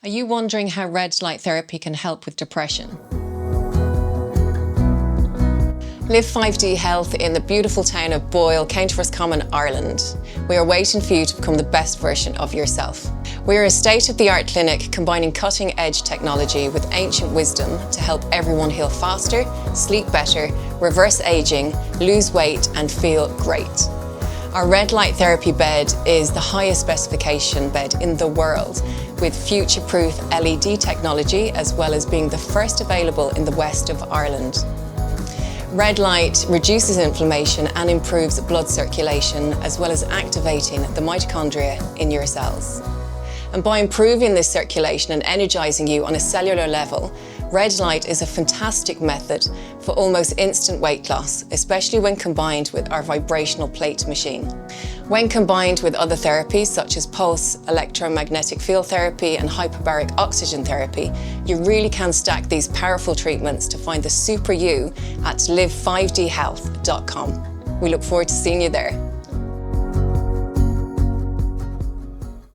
Are you wondering how red light therapy can help with depression? Live5D Health in the beautiful town of Boyle, County Roscommon, Ireland. We are waiting for you to become the best version of yourself. We are a state-of-the-art clinic combining cutting-edge technology with ancient wisdom to help everyone heal faster, sleep better, reverse aging, lose weight and feel great. Our red light therapy bed is the highest specification bed in the world with future-proof LED technology as well as being the first available in the west of Ireland. Red light reduces inflammation and improves blood circulation as well as activating the mitochondria in your cells. And by improving this circulation and energizing you on a cellular level, red light is a fantastic method for almost instant weight loss, especially when combined with our vibrational plate machine. When combined with other therapies such as pulse, electromagnetic field therapy and hyperbaric oxygen therapy, you really can stack these powerful treatments to find the super you at live5dhealth.com. We look forward to seeing you there.